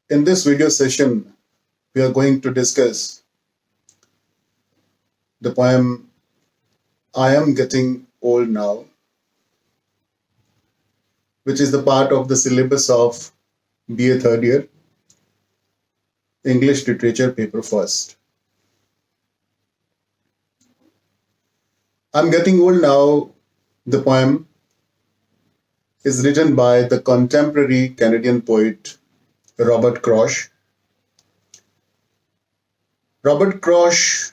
In this video session, we are going to discuss the poem I Am Getting Old Now, which is the part of the syllabus of BA third year, English Literature paper first. I'm Getting Old Now, the poem is written by the contemporary Canadian poet Robert Kroetsch. Robert Kroetsch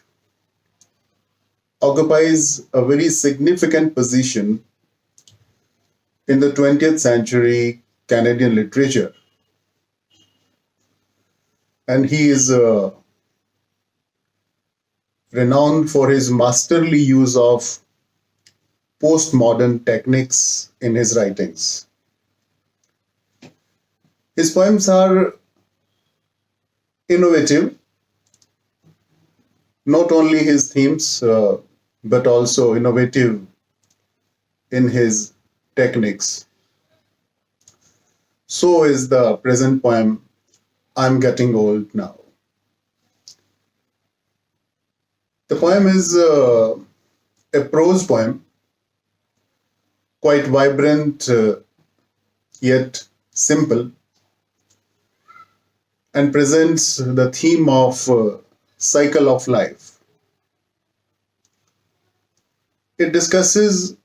occupies a very significant position in the 20th century Canadian literature. And he is renowned for his masterly use of postmodern techniques in his writings. His poems are innovative, not only his themes, but also innovative in his techniques. So is the present poem, I'm Getting Old Now. The poem is a prose poem, quite vibrant yet simple, and presents the theme of cycle of life. It discusses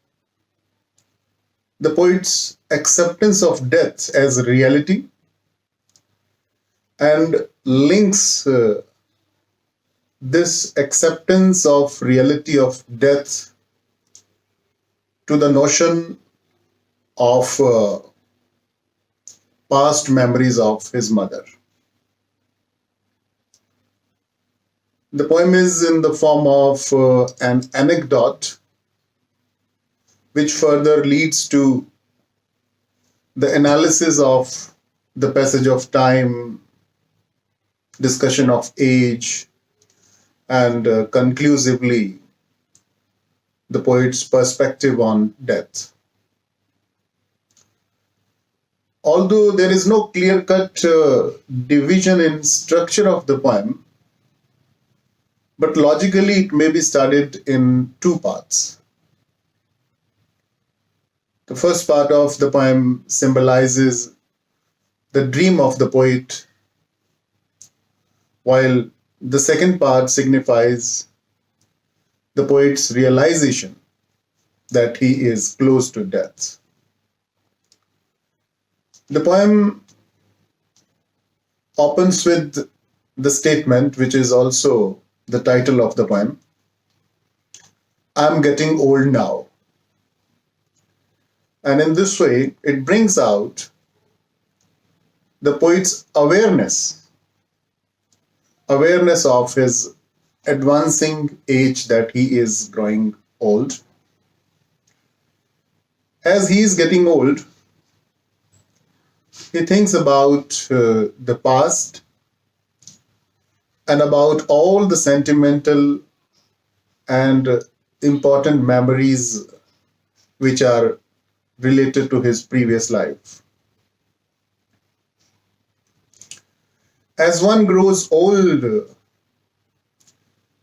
the poet's acceptance of death as reality and links this acceptance of reality of death to the notion of past memories of his mother. The poem is in the form of an anecdote, which further leads to the analysis of the passage of time, discussion of age, and conclusively the poet's perspective on death. Although there is no clear-cut division in structure of the poem, but logically it may be studied in two parts. The first part of the poem symbolizes the dream of the poet, while the second part signifies the poet's realization that he is close to death. The poem opens with the statement, which is also the title of the poem, I'm getting old now. And in this way, it brings out the poet's awareness of his advancing age, that he is growing old. As he is getting old, he thinks about the past and about all the sentimental and important memories which are related to his previous life. As one grows old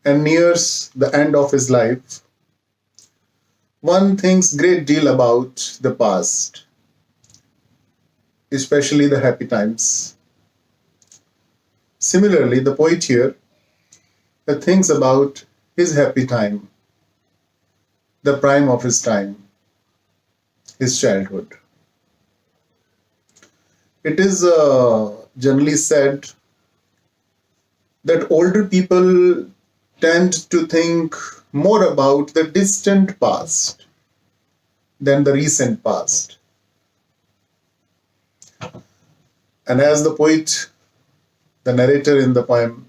and nears the end of his life, one thinks a great deal about the past, especially the happy times. Similarly, the poet here thinks about his happy time, the prime of his time, his childhood. It is generally said that older people tend to think more about the distant past than the recent past. And as the poet, the narrator in the poem,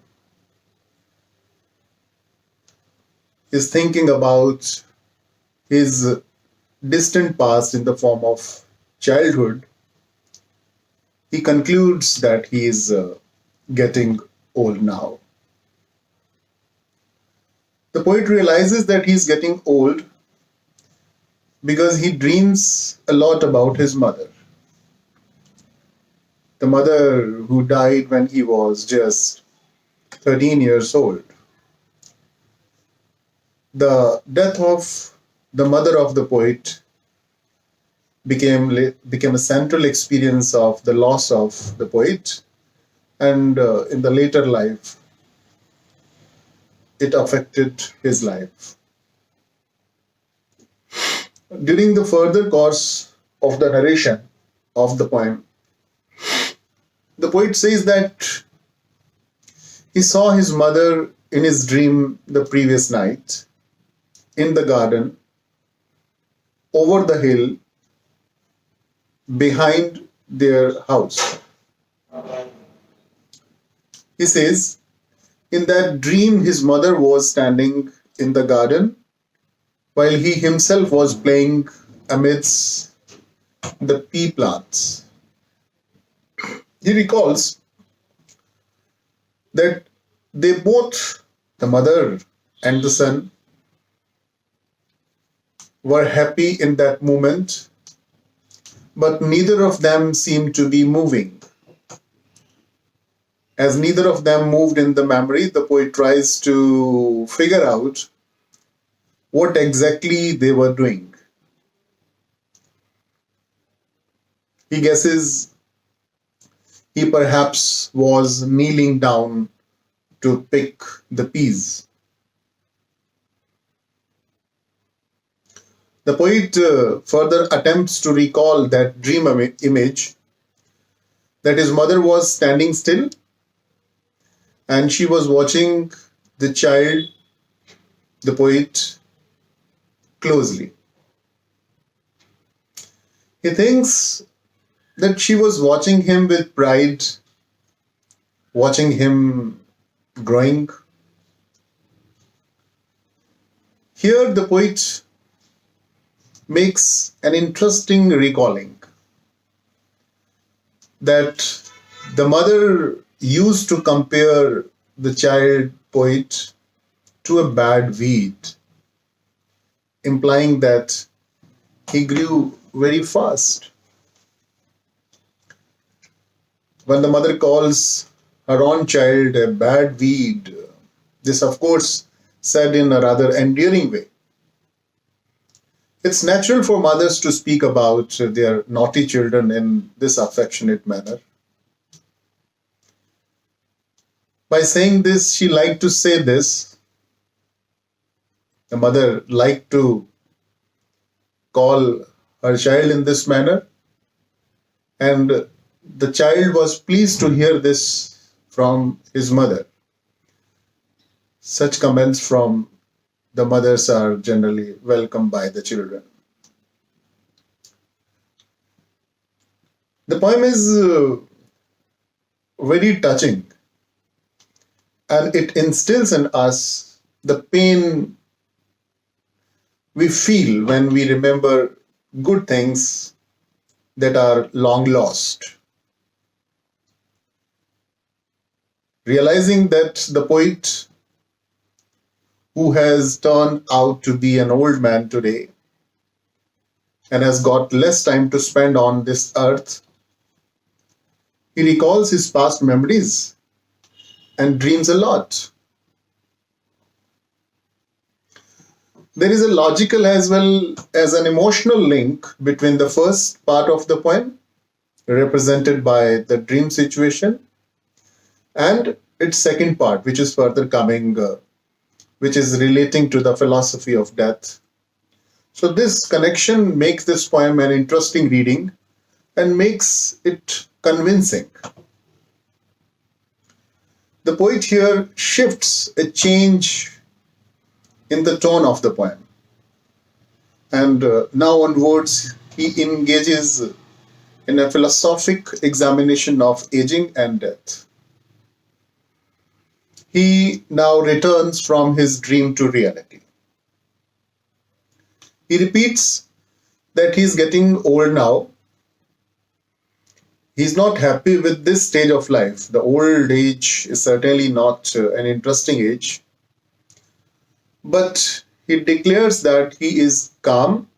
is thinking about his distant past in the form of childhood, he concludes that he is getting old now. The poet realizes that he is getting old because he dreams a lot about his mother. the mother who died when he was just 13 years old. The death of the mother of the poet became a central experience of the loss of the poet, and in the later life, it affected his life. During the further course of the narration of the poem, the poet says that he saw his mother in his dream the previous night in the garden, over the hill, behind their house. He says, in that dream, his mother was standing in the garden while he himself was playing amidst the pea plants. He recalls that they both, the mother and the son, were happy in that moment, but neither of them seemed to be moving. As neither of them moved in the memory, the poet tries to figure out what exactly they were doing. He guesses he perhaps was kneeling down to pick the peas. The poet further attempts to recall that dream image, that his mother was standing still and she was watching the child, the poet, closely. He thinks that she was watching him with pride, watching him growing. Here, the poet makes an interesting recalling that the mother used to compare the child poet to a bad weed, implying that he grew very fast. When the mother calls her own child a bad weed, this, of course, said in a rather endearing way. It's natural for mothers to speak about their naughty children in this affectionate manner. By saying this, she liked to say this. The mother liked to call her child in this manner, and the child was pleased to hear this from his mother. Such comments from the mothers are generally welcomed by the children. The poem is very touching, and it instills in us the pain we feel when we remember good things that are long lost. Realizing that the poet, who has turned out to be an old man today and has got less time to spend on this earth, he recalls his past memories and dreams a lot. There is a logical as well as an emotional link between the first part of the poem, represented by the dream situation, and its second part, which is further coming, which is relating to the philosophy of death. So this connection makes this poem an interesting reading and makes it convincing. The poet here shifts a change in the tone of the poem. And now onwards, he engages in a philosophic examination of aging and death. He now returns from his dream to reality. He repeats that he's getting old now. He's not happy with this stage of life. The old age is certainly not an interesting age. But he declares that he is calm,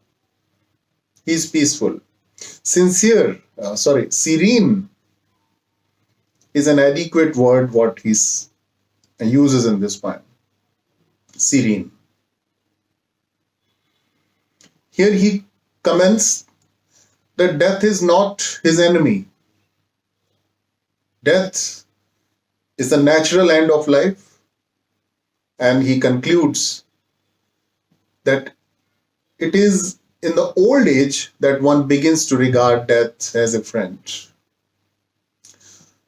he is peaceful, serene, is an adequate word what he uses in this poem. Serene. Here he comments that death is not his enemy. Death is the natural end of life, and he concludes that it is in the old age that one begins to regard death as a friend.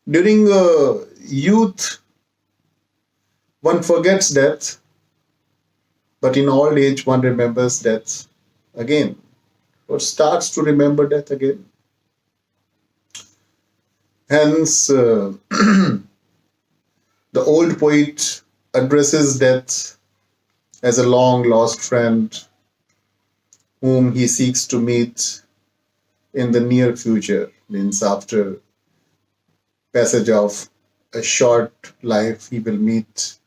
During youth, one forgets death, but in old age, one remembers death again, or starts to remember death again. Hence, the old poet addresses death as a long lost friend whom he seeks to meet in the near future, means after passage of a short life, he will meet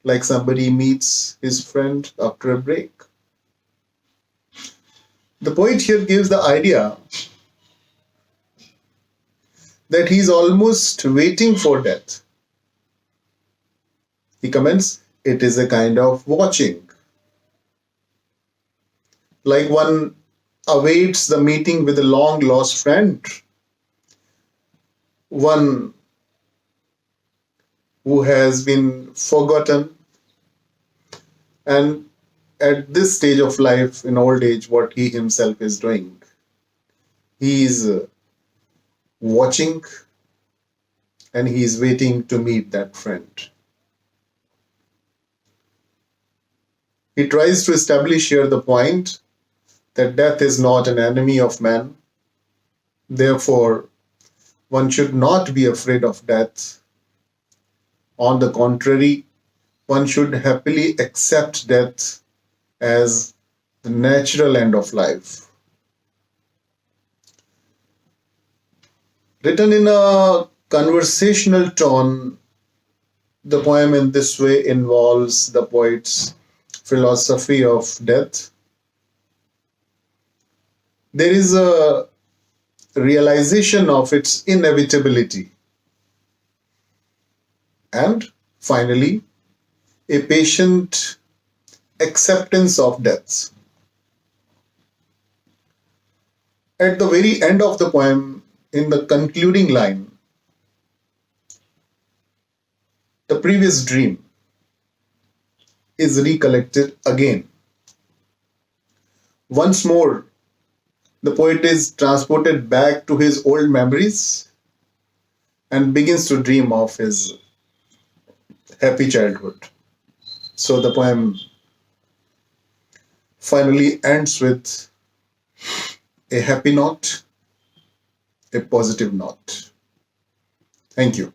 like somebody meets his friend after a break. The poet here gives the idea that he is almost waiting for death. He comments, it is a kind of watching. Like one awaits the meeting with a long lost friend, one who has been forgotten, and at this stage of life, in old age, what he himself is doing, he is watching and he is waiting to meet that friend. He tries to establish here the point that death is not an enemy of man. Therefore, one should not be afraid of death. On the contrary, one should happily accept death as the natural end of life. Written in a conversational tone, the poem in this way involves the poet's philosophy of death. There is a realization of its inevitability. And finally, a patient acceptance of death. At the very end of the poem, in the concluding line, the previous dream is recollected again. Once more, the poet is transported back to his old memories and begins to dream of his happy childhood. So the poem finally ends with a happy note, a positive note. Thank you.